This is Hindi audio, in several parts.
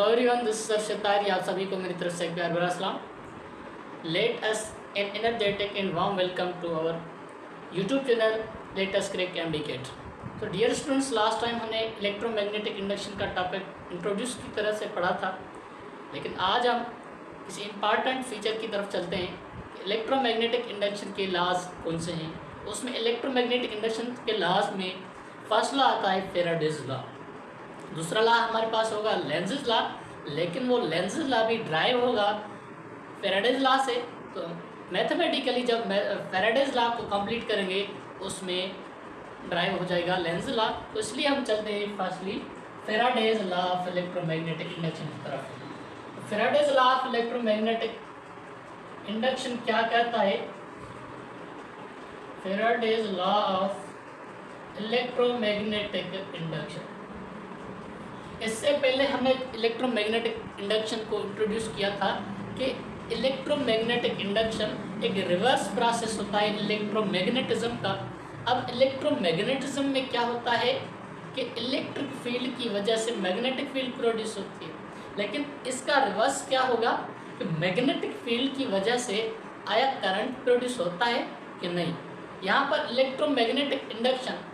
Everyone, this is Arshad. आप सभी को मेरी तरफ से एक प्यार भरा सलाम। Let us an energetic and warm welcome to our YouTube channel let us crack MDCAT. तो डियर स्टूडेंट्स, लास्ट टाइम हमने इलेक्ट्रोमैग्नेटिक इंडक्शन का टॉपिक इंट्रोड्यूस की तरह से पढ़ा था, लेकिन आज हम किसी इम्पॉर्टेंट फीचर की तरफ चलते हैं। इलेक्ट्रोमैग्नेटिक इंडक्शन के लॉज कौन से हैं। उसमें इलेक्ट्रोमैग्नेटिक इंडक्शन के लॉज में फर्स्ट लॉ आता है फैराडेज लॉ। दूसरा लॉ हमारे पास होगा लेंज़ लॉ, लेकिन वो लेंज़ लॉ भी ड्राइव होगा फैराडेज लॉ से। तो मैथमेटिकली जब फैराडेज लॉ को कंप्लीट करेंगे उसमें ड्राइव हो जाएगा लेंज़ लॉ। तो इसलिए हम चलते हैं firstly Faraday's law of electromagnetic induction की तरफ। Faraday's law of electromagnetic induction क्या कहता है? Faraday's law of electromagnetic induction. इससे पहले हमने इलेक्ट्रोमैग्नेटिक इंडक्शन को इंट्रोड्यूस किया था कि इलेक्ट्रोमैग्नेटिक इंडक्शन एक रिवर्स प्रोसेस होता है इलेक्ट्रोमैग्नेटिज्म का। अब इलेक्ट्रोमैग्नेटिज्म में क्या होता है कि इलेक्ट्रिक फील्ड की वजह से मैग्नेटिक फील्ड प्रोड्यूस होती है, लेकिन इसका रिवर्स क्या होगा कि मैग्नेटिक फील्ड की वजह से आया करंट प्रोड्यूस होता है कि नहीं। यहाँ पर इलेक्ट्रोमैग्नेटिक इंडक्शन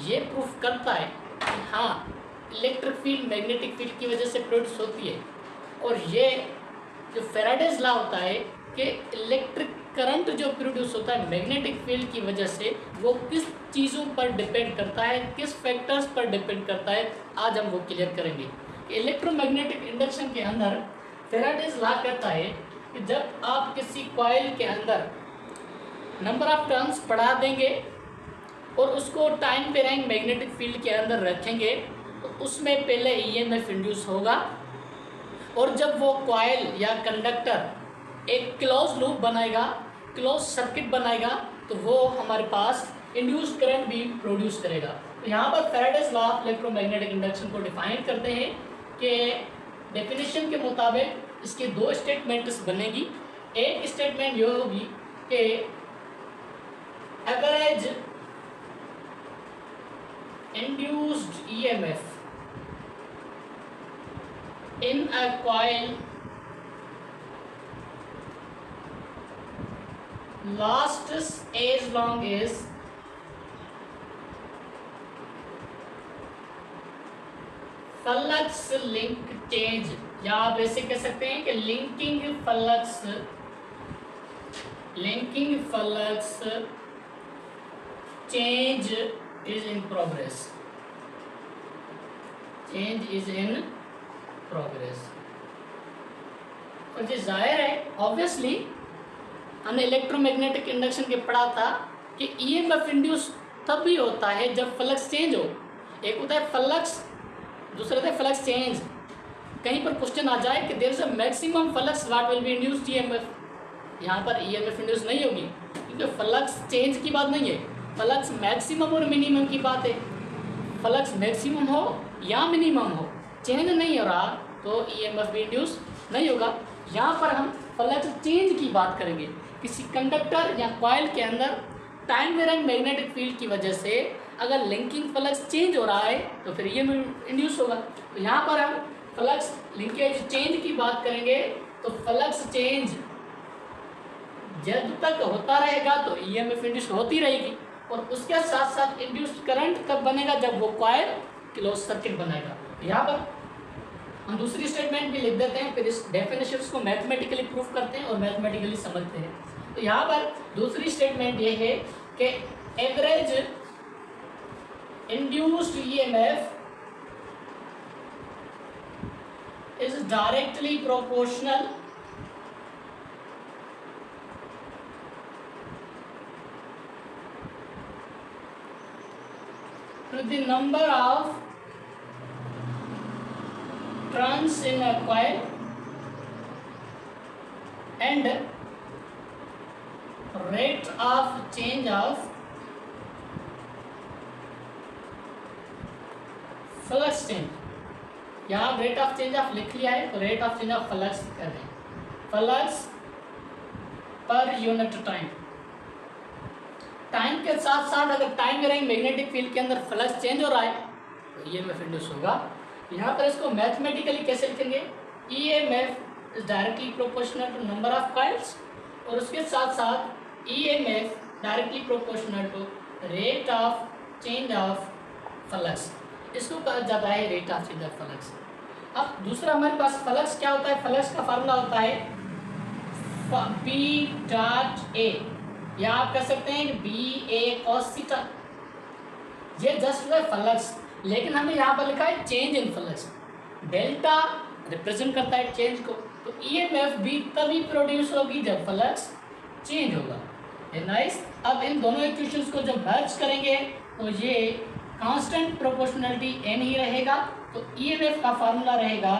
ये प्रूफ करता है कि हाँ, इलेक्ट्रिक फील्ड मैग्नेटिक फील्ड की वजह से प्रोड्यूस होती है। और ये जो फैराडेज लॉ होता है कि इलेक्ट्रिक करंट जो प्रोड्यूस होता है मैग्नेटिक फील्ड की वजह से, वो किस चीज़ों पर डिपेंड करता है, किस फैक्टर्स पर डिपेंड करता है, आज हम वो क्लियर करेंगे। इलेक्ट्रोमैग्नेटिक इंडक्शन के अंदर फैराडेज लॉ कहता है कि जब आप किसी कॉइल के अंदर नंबर ऑफ टर्न्स बढ़ा देंगे और उसको टाइम पेरिंग मैग्नेटिक फील्ड के अंदर रखेंगे तो उसमें पहले ईएमएफ इंड्यूस होगा, और जब वो कॉइल या कंडक्टर एक क्लोज लूप बनाएगा, क्लोज सर्किट बनाएगा, तो वो हमारे पास इंड्यूस करंट भी प्रोड्यूस करेगा। तो यहाँ पर Faraday's law of electromagnetic induction को डिफाइन करते हैं कि डेफिनेशन के मुताबिक इसके दो स्टेटमेंट्स बनेगी। एक स्टेटमेंट ये होगी कि average induced EMF in a coil lasts as long as flux link change, या आप ऐसे कह सकते हैं कि linking flux change is in progress, change is in progress। और जो जाहिर है ऑब्वियसली हमने इलेक्ट्रोमैग्नेटिक इंडक्शन के पढ़ा था कि ईएमएफ इंड्यूस तब भी होता है जब फ्लक्स चेंज हो। एक होता है फ्लक्स, दूसरा होता है फ्लक्स चेंज। कहीं पर क्वेश्चन आ जाए कि there is a maximum flux what will be induced EMF, यहाँ पर ईएमएफ इंड्यूस नहीं होगी क्योंकि फ्लक्स चेंज की बात नहीं है, फ्लक्स मैक्सिमम और मिनिमम की बात है। फ्लक्स मैक्सिमम हो या मिनिमम हो, चेंज नहीं हो रहा तो ईएमएफ भी इंड्यूस नहीं होगा। यहाँ पर हम फ्लक्स चेंज की बात करेंगे। किसी कंडक्टर या कॉइल के अंदर टाइम वेरिंग मैग्नेटिक फील्ड की वजह से अगर लिंकिंग फ्लक्स चेंज हो रहा है तो फिर ईएमएफ इंड्यूस होगा। तो यहाँ पर हम फ्लक्स लिंकेज चेंज की बात करेंगे। तो फ्लक्स चेंज जब तक होता रहेगा तो ईएमएफ इंड्यूस होती रहेगी, और उसके साथ साथ इंड्यूस्ड करंट तब बनेगा जब वो कॉइल क्लोज सर्किट बनेगा। यहाँ पर हम दूसरी स्टेटमेंट भी लिख देते हैं, फिर इस डेफिनेशंस को मैथमेटिकली प्रूफ करते हैं और मैथमेटिकली समझते हैं। तो यहाँ पर दूसरी स्टेटमेंट ये है कि average induced EMF is directly proportional to the number of turns in a coil and rate of change of flux change. यहाँ रेट ऑफ चेंज ऑफ लिख लिया है तो rate of change of flux कर रहे हैं, flux per unit time. Time के साथ साथ अगर टाइम वेरिंग मैग्नेटिक फील्ड के अंदर फ्लक्स चेंज हो रहा है तो ईएमएफ इंड्यूस होगा। यहाँ पर इसको मैथमेटिकली कैसे लिखेंगे, EMF is directly proportional to number of coils, और उसके साथ साथ EMF directly proportional to rate of change of flux, इसको कहा जाता है rate of change of flux. अब दूसरा हमारे पास फ्लक्स क्या होता है, फ्लक्स का फार्मूला होता है P डॉट A, या आप कह सकते हैं BA cos थीटा, ये जस्ट है फ्लक्स, लेकिन हमने यहाँ पर लिखा है change in flux. Delta represent करता है चेंज को, तो EMF भी तभी प्रोड्यूस होगी जब फ्लक्स चेंज होगा। नाइस। अब इन दोनों इक्वेशंस को जब मर्ज करेंगे तो ये कांस्टेंट प्रोपोर्शनलिटी n ही रहेगा, तो EMF का फार्मूला रहेगा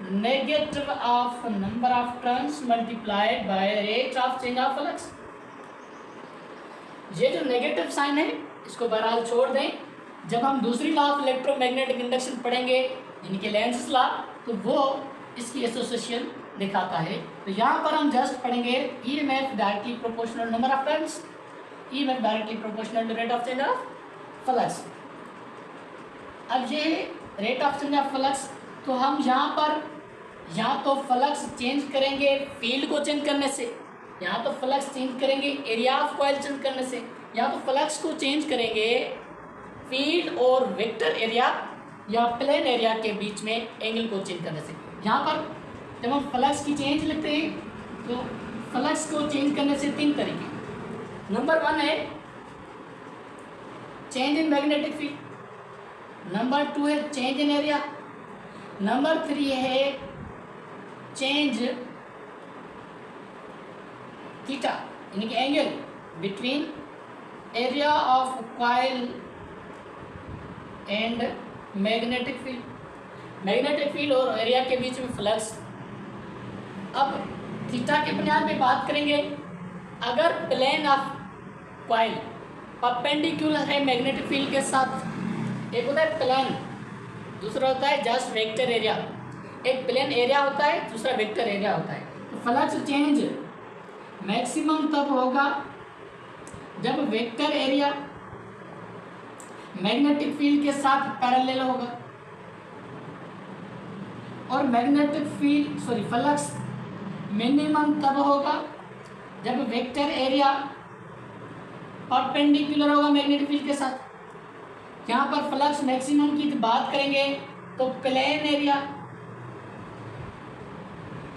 negative of number of turns multiplied by rate of change of flux. ये जो नेगेटिव साइन है इसको बहरहाल छोड़ दें, जब हम दूसरी लॉ ऑफ इलेक्ट्रोमैग्नेटिक इंडक्शन पढ़ेंगे यानी लेंज़ लॉ, तो वो इसकी एसोसिएशन दिखाता है। तो यहाँ पर हम जस्ट पढ़ेंगे EMF directly proportional number of turns, EMF directly proportional to rate of change of flux. अब ये rate of change of flux, तो हम यहाँ पर या तो फ्लक्स चेंज करेंगे फील्ड को चेंज करने से, या तो फ्लक्स चेंज करेंगे एरिया ऑफ कॉइल चेंज करने से, या तो फ्लक्स को चेंज करेंगे फील्ड और वेक्टर एरिया या प्लेन एरिया के बीच में एंगल को चेंज करने से। यहाँ पर जब हम फ्लक्स की चेंज लिखते हैं तो फ्लक्स को चेंज करने से 3 तरीके। नंबर 1 है change in magnetic field, number 2 है चेंज इन एरिया, नंबर 3 है चेंज थीटा यानी कि angle between area of coil and magnetic field, magnetic field और एरिया के बीच में फ्लक्स। अब थीटा के बुनियाद पे बात करेंगे, अगर प्लेन ऑफ कॉइल परपेंडिकुलर है मैग्नेटिक फील्ड के साथ, एक होता है प्लेन, दूसरा होता है जस्ट वेक्टर एरिया। एक प्लेन एरिया होता है, दूसरा वेक्टर एरिया होता है। तो फ्लक्स चेंज मैक्सिमम तब होगा जब वेक्टर एरिया मैग्नेटिक फील्ड के साथ पैरेलल होगा, और मैग्नेटिक फील्ड फ्लक्स मिनिमम तब होगा जब वेक्टर एरिया परपेंडिकुलर होगा मैग्नेटिक फील्ड के साथ। यहाँ पर फ्लक्स मैक्सिमम की बात करेंगे तो प्लेन एरिया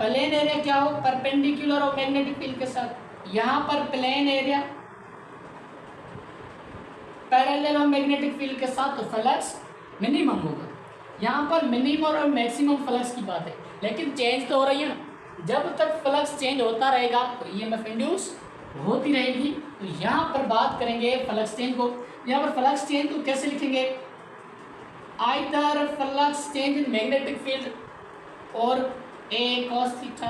क्या हो, परपेंडिकुलर हो मैग्नेटिक फील्ड के साथ। यहाँ पर प्लेन एरिया पैरेलल हो मैग्नेटिक फील्ड के साथ, तो फ्लक्स मिनिमम होगा। यहाँ पर मिनिमम और मैक्सिमम फ्लक्स की बात है, लेकिन चेंज तो हो रही है ना। जब तक फ्लक्स चेंज होता रहेगा तो EMF इंड्यूस होती रहेगी। तो यहाँ पर बात करेंगे फ्लक्स चेंज को। यहाँ पर फ्लक्स चेंज को कैसे लिखेंगे, either flux change in magnetic field और A cos theta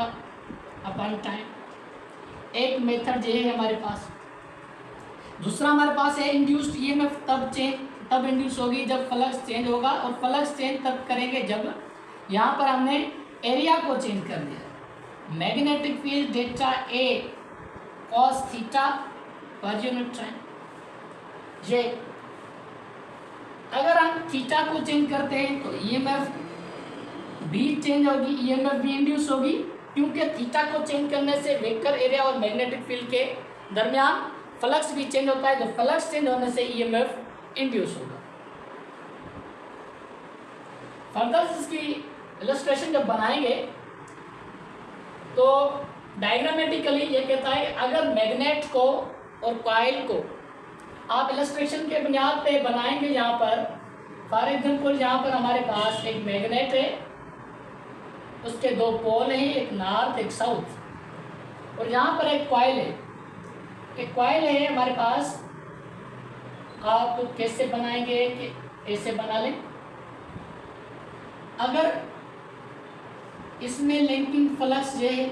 upon time. एक मेथड ये है हमारे पास। दूसरा हमारे पास है इंड्यूस्ड EMF तब इंड्यूस होगी जब फ्लक्स चेंज होगा, और फ्लक्स चेंज तब करेंगे जब यहाँ पर हमने एरिया को चेंज कर दिया। Magnetic field delta A cos theta per unit time. ये अगर हम थीटा को चेंज करते हैं तो EMF भी चेंज होगी, EMF भी इंड्यूस होगी, क्योंकि थीटा को चेंज करने से वेक्टर एरिया और मैग्नेटिक फील्ड के दरमियान फ्लक्स भी चेंज होता है। तो फ्लक्स चेंज होने से EMF इंड्यूस होगा। फर्दर इसकी इलस्ट्रेशन जब बनाएंगे तो डायग्रामेटिकली ये कहता है अगर मैग्नेट को और कॉइल को आप इलस्ट्रेशन के बुनियाद पे बनाएंगे, यहाँ पर फॉर एग्जाम्पल यहाँ पर हमारे पास एक मैग्नेट है, उसके 2 पोल हैं, एक नॉर्थ एक साउथ, और यहाँ पर एक कॉइल है। एक कॉइल है हमारे पास, आप तो कैसे बनाएंगे कि ऐसे बना लें। अगर इसमें लिंकिंग फ्लक्स ये है,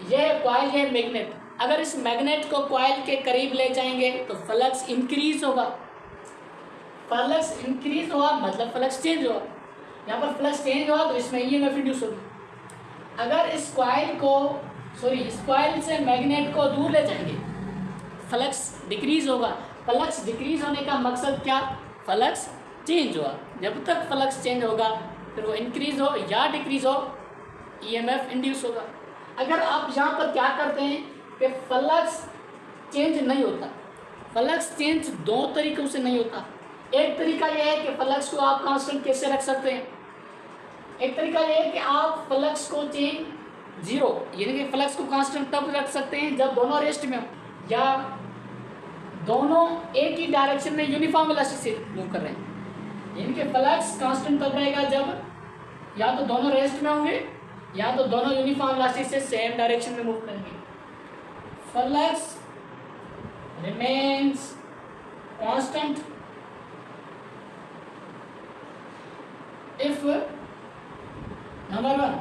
ये कॉइल है मैग्नेट, अगर इस मैग्नेट को कॉइल के करीब ले जाएंगे तो फ्लक्स इंक्रीज होगा। फ्लक्स इंक्रीज हुआ मतलब फ्लक्स चेंज हुआ। यहाँ पर फ्लक्स चेंज हुआ तो इसमें EMF इंड्यूस होगी। अगर इस कॉइल से मैग्नेट को दूर ले जाएंगे फ्लक्स डिक्रीज होगा। फ्लक्स डिक्रीज होने का मकसद क्या, फ्लक्स चेंज हुआ। जब तक फ्लक्स चेंज होगा फिर वो इंक्रीज हो या डिक्रीज हो ईएमएफ इंड्यूस होगा। अगर आप यहाँ पर क्या करते हैं कि फ्लक्स चेंज नहीं होता, फ्लक्स चेंज दो तरीकों से नहीं होता। एक तरीका यह है कि फ्लक्स को आप कांस्टेंट कैसे रख सकते हैं, एक तरीका यह है कि आप फ्लक्स को चेंज जीरो यानी कि फ्लक्स को कांस्टेंट तब रख सकते हैं जब दोनों रेस्ट में हो या दोनों एक ही डायरेक्शन में यूनिफॉर्म वेलोसिटी से मूव कर रहे हैं। यानी कि फ्लक्स कांस्टेंट तब रहेगा जब या तो दोनों रेस्ट में होंगे या तो दोनों यूनिफॉर्म वेलोसिटी से सेम डायरेक्शन में मूव करेंगे। Flux remains constant if number one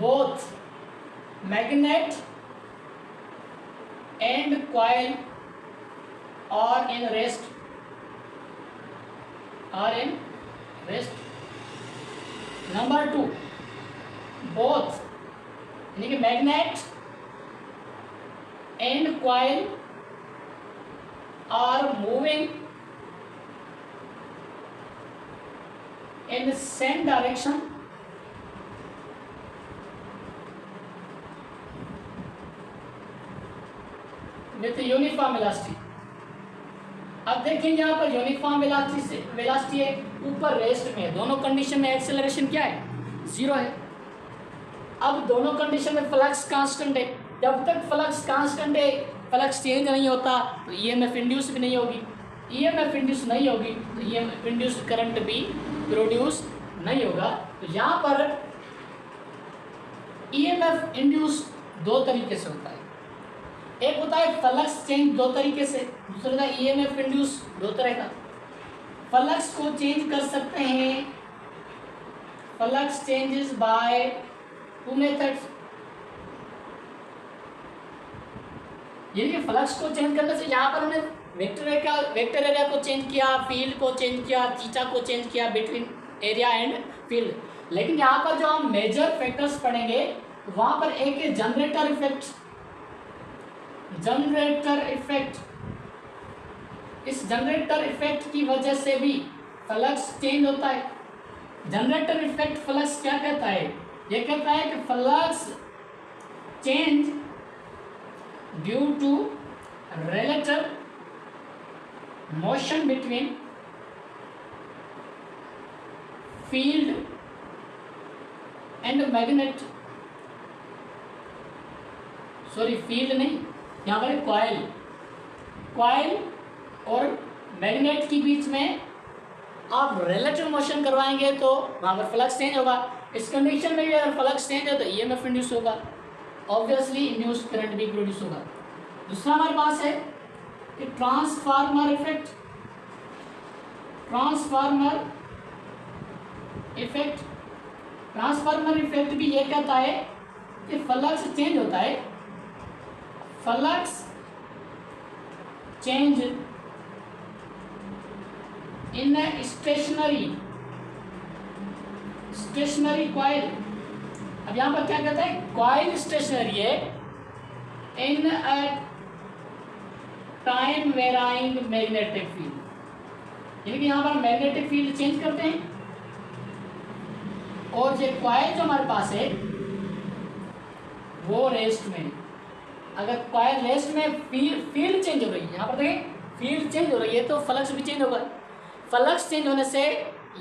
both magnet and coil are in rest number two both यानी कि magnet and coil are moving in the same direction with uniform velocity। अब देखें यहाँ पर यूनिफॉर्म वेलोसिटी है, ऊपर रेस्ट में है, दोनों कंडीशन में एक्सेलरेशन क्या है, जीरो है। अब दोनों कंडीशन में फ्लक्स कांस्टेंट है, जब तक फ्लक्स कांस्टेंट है फ्लक्स चेंज नहीं होता तो ईएमएफ इंड्यूस भी नहीं होगी, ईएमएफ इंड्यूस नहीं होगी तो ईएमएफ इंड्यूस करंट भी प्रोड्यूस नहीं होगा। तो यहाँ पर ईएमएफ इंड्यूस दो तरीके से होता है, एक होता है फ्लक्स चेंज दो तरीके से, दूसरा होता है ईएमएफ इंड्यूस दो तरह का। फ्लक्स को चेंज कर सकते हैं, flux changes by two methods. यानी कि फ्लक्स को चेंज करने से यहाँ पर हमने वेक्टर एरिया को चेंज किया, फील्ड को चेंज किया, थीटा को चेंज किया बिटवीन एरिया एंड फील्ड। लेकिन यहाँ पर जो हम मेजर फैक्टर्स पढ़ेंगे वहाँ पर एक है जनरेटर इफेक्ट। इस जनरेटर इफेक्ट की वजह से भी फ्लक्स चेंज होता है। जनरेटर इफेक्ट फ्लक्स क्या कहता है, ये कहता है कि flux change due to relative motion between field and magnet, field नहीं, यहाँ पर कॉइल और मैग्नेट के बीच में आप रिलेटिव मोशन करवाएंगे तो वहाँ पर फ्लक्स चेंज होगा। इस कंडीशन में भी अगर फ्लक्स चेंज हो तो ईएमएफ इंड्यूस होगा, ऑब्वियसली इंड्यूस्ड करंट भी प्रोड्यूस होगा। दूसरा हमारे पास है कि ट्रांसफार्मर इफेक्ट भी ये कहता है कि फ्लक्स चेंज होता है, flux change in stationary coil. अब यहाँ पर क्या कहता है, कॉइल स्टेशनरी है in a time varying magnetic field. यानी कि यहाँ पर मैग्नेटिक फील्ड चेंज करते हैं और ये कॉइल जो हमारे पास है वो रेस्ट में। अगर कॉइल रेस्ट में फील्ड चेंज हो रही है, यहाँ पर देखें फील्ड चेंज हो रही है तो फ्लक्स भी चेंज होगा। फ्लक्स चेंज होने से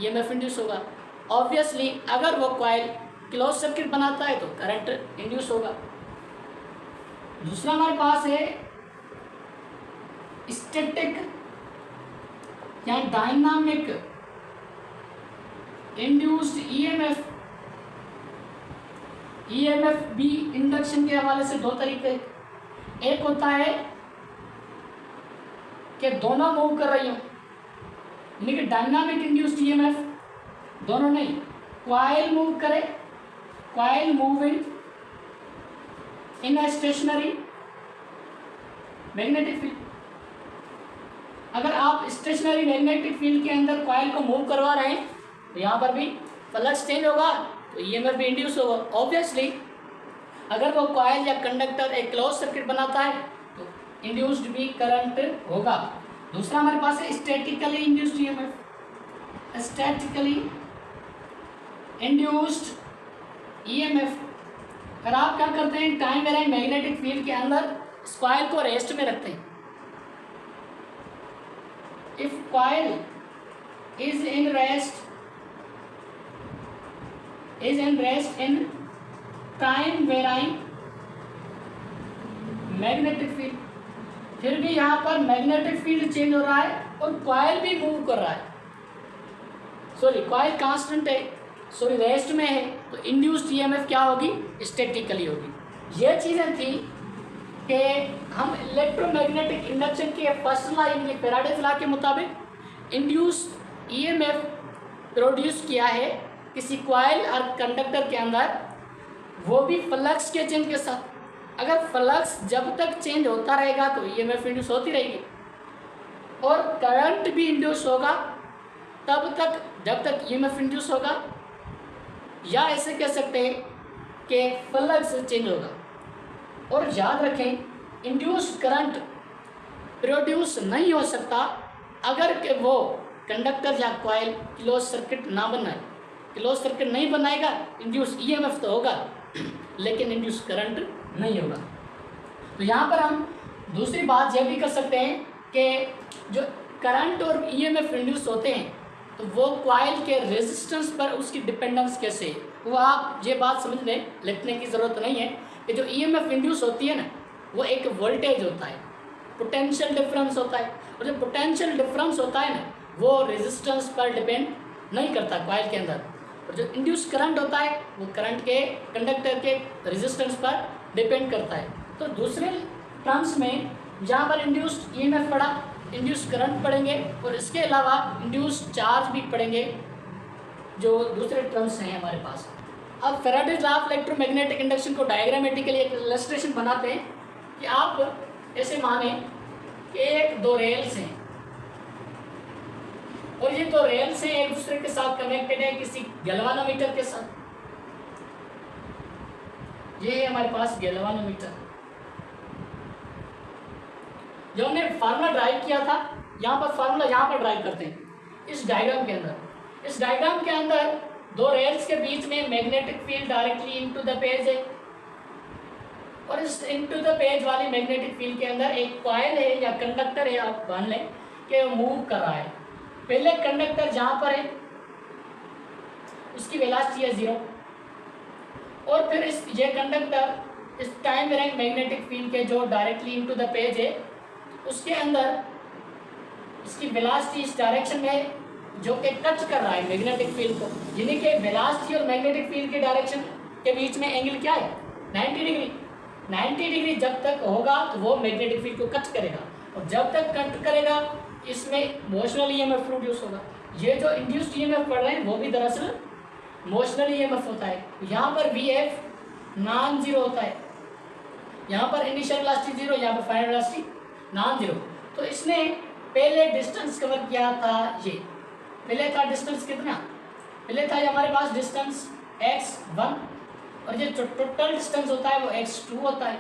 ईएमएफ इंड्यूस होगा। ऑब्वियसली अगर वो कॉइल क्लोज सर्किट बनाता है तो करंट इंड्यूस होगा। दूसरा हमारे पास है स्टैटिक या डायनामिक इंड्यूस्ड ईएमएफ भी इंडक्शन के हवाले से दो तरीके। एक होता है कि दोनों मूव कर रही हो, यानी कि डायनामिक इंड्यूस्ड ईएमएफ दोनों नहीं, कॉइल मूव करे, coil moving in a stationary magnetic field. अगर आप स्टेशनरी मैग्नेटिक फील्ड के अंदर कॉइल को मूव करवा रहे हैं तो यहाँ पर भी फ्लक्स चेंज होगा तो ईएमएफ भी इंड्यूस होगा। ऑब्वियसली अगर वो कॉइल या कंडक्टर एक क्लोज सर्किट बनाता है तो इंड्यूस्ड भी करंट होगा। दूसरा हमारे पास है statically induced EMF. Statically induced EMF, अगर आप क्या करते हैं, टाइम वेरिंग मैग्नेटिक फील्ड के अंदर कॉइल को रेस्ट में रखते हैं। If coil is in rest in time varying magnetic field, फिर भी यहाँ पर मैग्नेटिक फील्ड चेंज हो रहा है और कॉइल भी मूव कर रहा है, सॉरी कॉइल कांस्टेंट है, सॉरी रेस्ट में है, तो इंड्यूस्ड ईएमएफ क्या होगी, स्टैटिकली होगी। ये चीज़ें थी कि हम इलेक्ट्रोमैग्नेटिक इंडक्शन के फर्स्ट लॉ यानी फैराडेज लॉ के मुताबिक इंड्यूस्ड ईएमएफ प्रोड्यूस किया है किसी कॉइल और कंडक्टर के अंदर, वो भी फ्लक्स के चेंज के साथ। अगर फ्लक्स जब तक चेंज होता रहेगा तो ईएमएफ इंड्यूस होती रहेगी, और करंट भी इंड्यूस होगा तब तक जब तक ईएमएफ इंड्यूस होगा, या ऐसे कह सकते हैं कि फ्लक्स चेंज होगा। और याद रखें, इंड्यूस करंट प्रोड्यूस नहीं हो सकता अगर कि वो कंडक्टर या कॉइल क्लोज सर्किट ना बनाए। क्लोज सर्किट नहीं बनाएगा, इंड्यूस ईएमएफ तो होगा लेकिन इंड्यूस करंट नहीं होगा। तो यहाँ पर हम दूसरी बात यह भी कर सकते हैं कि जो करंट और ईएमएफ इंड्यूस होते हैं तो वो कॉइल के रेजिस्टेंस पर उसकी डिपेंडेंस कैसे है, वो आप ये बात समझ लें, लिखने की ज़रूरत नहीं है कि जो ईएमएफ इंड्यूस होती है ना, वो एक वोल्टेज होता है, पोटेंशियल डिफरेंस होता है, और जो पोटेंशियल डिफरेंस होता है ना, वो रेजिस्टेंस पर डिपेंड नहीं करता कॉइल के अंदर। और जो इंड्यूस करंट होता है वो करंट के कंडक्टर के रेजिस्टेंस पर डिपेंड करता है। तो दूसरे टर्म्स में जहाँ पर इंड्यूस्ड ईएमएफ पड़ा, इंड्यूस करंट पढ़ेंगे, और इसके अलावा इंड्यूस चार्ज भी पढ़ेंगे, जो दूसरे टर्म्स हैं हमारे पास। अब Faraday's law of electromagnetic induction को डायग्रामेटिकली एक इलस्ट्रेशन बनाते हैं कि आप ऐसे माने कि एक दो रेल्स हैं और ये दो रेल्स हैं एक दूसरे के साथ कनेक्टेड है किसी गैल्वानोमीटर के साथ। ये है हमारे पास गैल्वानोमीटर जो हमने फार्मूला ड्राइव किया था, यहाँ पर फार्मूला यहाँ पर ड्राइव करते हैं इस डायग्राम के अंदर। इस डायग्राम के अंदर दो रेल्स के बीच में magnetic field directly into the page है, और इस इनटू द पेज वाली मैग्नेटिक फील्ड के अंदर एक कॉइल है या कंडक्टर है, आप मान लें कि वो मूव कर रहा है। पहले कंडक्टर जहाँ पर है उसकी वेलोसिटी है 0, और फिर ये कंडक्टर इस टाइम वेरिंग मैग्नेटिक फील्ड के जो डायरेक्टली इनटू द पेज है उसके अंदर इसकी वेलोसिटी इस डायरेक्शन में जो कि टच कर रहा है मैग्नेटिक फील्ड को, यानी कि वेलोसिटी और मैग्नेटिक फील्ड के डायरेक्शन के बीच में एंगल क्या है 90 डिग्री। 90 डिग्री जब तक होगा तो वो मैग्नेटिक फील्ड को कट करेगा, और जब तक कट करेगा इसमें मोशनल ईएमएफ प्रोड्यूस होगा। ये जो इंड्यूस्ड ईएमएफ पढ़ रहे हैं वो भी दरअसल मोशनल ईएमएफ होता है। यहाँ पर वीएफ नॉन जीरो होता है, यहाँ पर इनिशियल वेलोसिटी 0, यहाँ पर फाइनल वेलोसिटी नॉन जीरो। तो इसने पहले डिस्टेंस कवर किया था, ये पहले था डिस्टेंस कितना, पहले था हमारे पास डिस्टेंस x1, और ये जो टोटल डिस्टेंस होता है वो x2 होता है।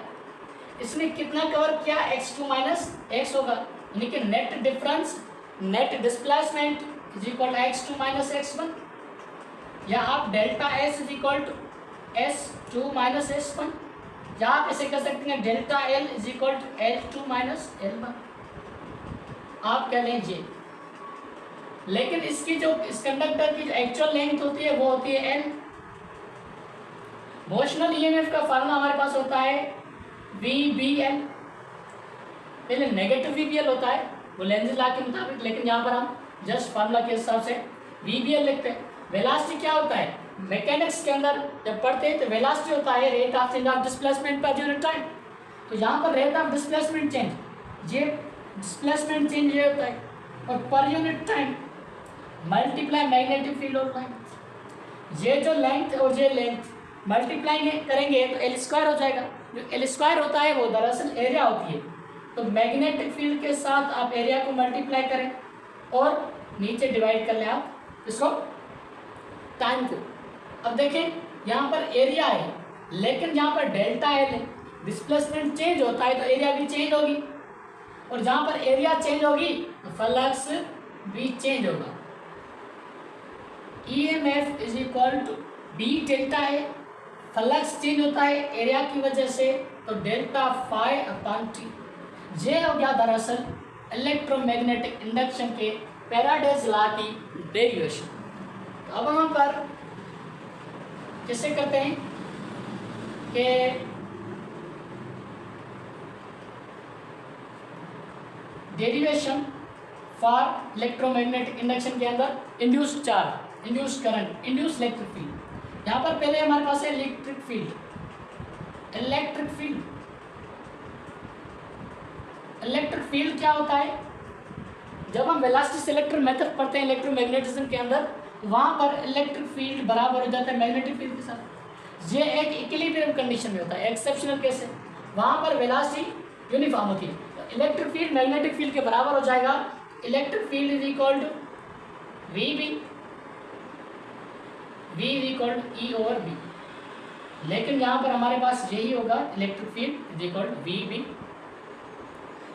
इसने कितना कवर किया, x2 माइनस x होगा, यानी कि net difference net displacement is equal to x2 minus x1, या आप delta s is equal to s2 minus s1, या आप इसे कह सकते हैं delta l is equal to l2 minus l1, आप कह लें ये। लेकिन इसकी जो इस कंडक्टर की जो एक्चुअल लेंथ होती है वो होती है l। मोशनल ईएमएफ का फार्मूला हमारे पास होता है VBL, पहले नेगेटिव VBL होता है वो लेंज लॉ के मुताबिक, लेकिन यहाँ पर हम जस्ट फार्मूला के हिसाब से VBL लिखते हैं। वेलोसिटी क्या होता है, मैकेनिक्स के अंदर जब पढ़ते हैं तो वेलोसिटी होता है rate of change of displacement per unit time. तो यहाँ पर रेट ऑफ डिस्प्लेसमेंट चेंज, ये डिस्प्लेसमेंट चेंज ये होता है, और per unit time multiply magnetic field और लेंथ। ये जो लेंथ और ये लेंथ मल्टीप्लाई करेंगे तो एल स्क्वायर हो जाएगा। जो एल स्क्वायर होता है वो दरअसल एरिया होती है, तो मैग्नेटिक फील्ड के साथ आप एरिया को मल्टीप्लाई करें और नीचे डिवाइड कर लें आप इसको टाइम को। अब देखें यहाँ पर एरिया है लेकिन यहाँ पर डेल्टा एल है, डिस्प्लेसमेंट चेंज होता है तो एरिया भी चेंज होगी, और जहाँ पर एरिया चेंज होगी तो फ्लक्स भी चेंज होगा। EMF is equal to B delta है, फ्लक्स चेंज होता है एरिया की वजह से, तो डेल्टा फाई अपॉन टी। ये हो गया दरअसल इलेक्ट्रोमैग्नेटिक इंडक्शन के फैराडेज लॉ की डेरिवेशन। तो अब हम पर कैसे करते हैं कि डेरिवेशन फॉर इलेक्ट्रोमैग्नेटिक इंडक्शन के अंदर induced charge, induced current, induced electric field. यहाँ पर पहले हमारे पास है electric field. Electric field, electric field क्या होता है? जब हम वेलोसिटी सेलेक्टर मेथड पढ़ते हैं इलेक्ट्रोमैग्नेटिज्म के अंदर, वहाँ पर इलेक्ट्रिक फील्ड बराबर हो जाता है मैग्नेटिक फील्ड के साथ। ये एक इक्विलिब्रियम कंडीशन में होता है, एक्सेप्शनल केस है, वहाँ पर वेलोसिटी यूनिफॉर्म होती है। इलेक्ट्रिक फील्ड मैग्नेटिक फील्ड के बराबर हो जाएगा। Electric field is equal to V B, V is equal to E over B. लेकिन यहाँ पर हमारे पास यही होगा, electric field is equal to V B.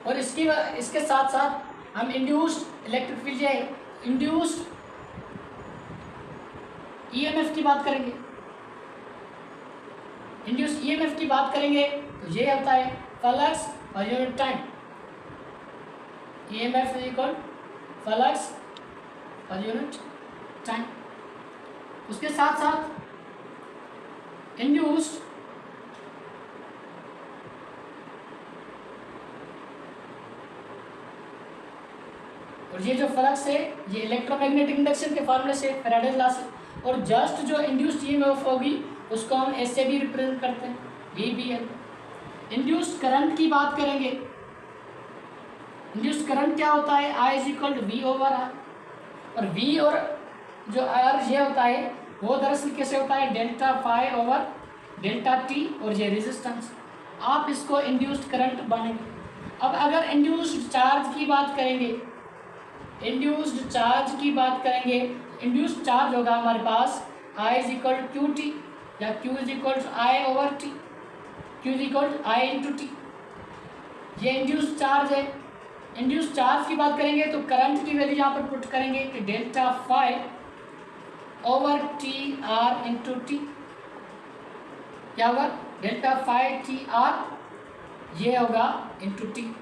और इसके साथ साथ हम इंड्यूस्ड इलेक्ट्रिक फील्ड जो है, इंड्यूस्ड ईएमएफ की बात करेंगे। इंड्यूस्ड ईएमएफ की बात करेंगे तो ये होता है flux per unit time. EMF is equal flux per unit time. उसके साथ साथ इंड्यूस्ड और ये जो फ्लक्स है ये इलेक्ट्रोमैग्नेटिक इंडक्शन के फॉर्मूले से, फैराडेज लॉ से। और जस्ट जो इंड्यूस्ड ईएमएफ होगी उसको हम ऐसे भी रिप्रेजेंट करते हैं, VBL। इंड्यूस्ड करंट की बात करेंगे, इंड्यूस्ड करंट क्या होता है? I is equal to V over R. और V और जो R ये होता है वो दरअसल कैसे होता है? Delta phi over delta T, और ये रेजिस्टेंस। आप इसको इंड्यूस्ड करंट बनेंगे। अब अगर इंड्यूस्ड चार्ज की बात करेंगे, इंड्यूस्ड चार्ज की बात करेंगे, इंड्यूस्ड चार्ज होगा हमारे पास I is equal to Q T, या Q is equal to I over T, Q is equal to I into T. ये इंड्यूस्ड चार्ज है। इंड्यूस्ड चार्ज की बात करेंगे तो करंट की वैल्यू यहाँ पर पुट करेंगे कि delta phi over T R into T. क्या होगा? डेल्टा फाई टी आर, ये होगा इंटू टी,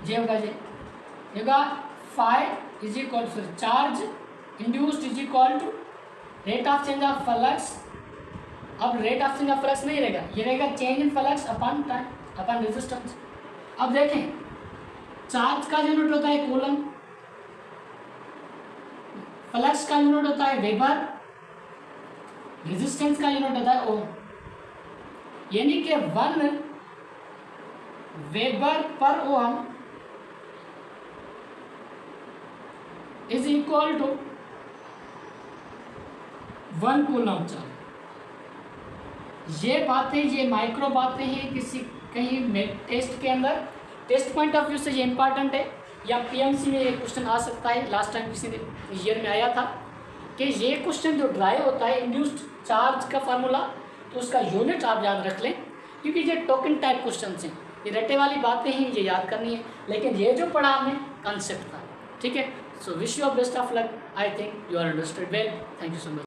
ये होगा ये होगा phi is equal to charge induced is equal to rate of change of flux. अब rate of change of flux नहीं रहेगा, ये रहेगा change in flux upon time upon resistance. अब देखें, चार्ज का यूनिट होता है कूलम, फ्लक्स का यूनिट होता है वेबर, रेजिस्टेंस का यूनिट होता है ओम। यानी कि 1 weber per ohm is equal to 1 coulomb charge. ये बातें, ये माइक्रो बातें हैं, किसी कहीं टेस्ट के अंदर, टेस्ट पॉइंट ऑफ व्यू से ये इंपॉर्टेंट है, या PMC में ये क्वेश्चन आ सकता है। लास्ट टाइम किसी ईयर में आया था कि ये क्वेश्चन जो ड्राइव होता है इंड्यूस्ड चार्ज का फार्मूला, तो उसका यूनिट आप याद रख लें, क्योंकि ये टोकन टाइप क्वेश्चन हैं, ये रटे वाली बातें हैं, ये याद करनी है। लेकिन ये जो पढ़ा हमने कंसेप्ट था, ठीक है। So wish you best of luck. I think you are understood well. Thank you so much.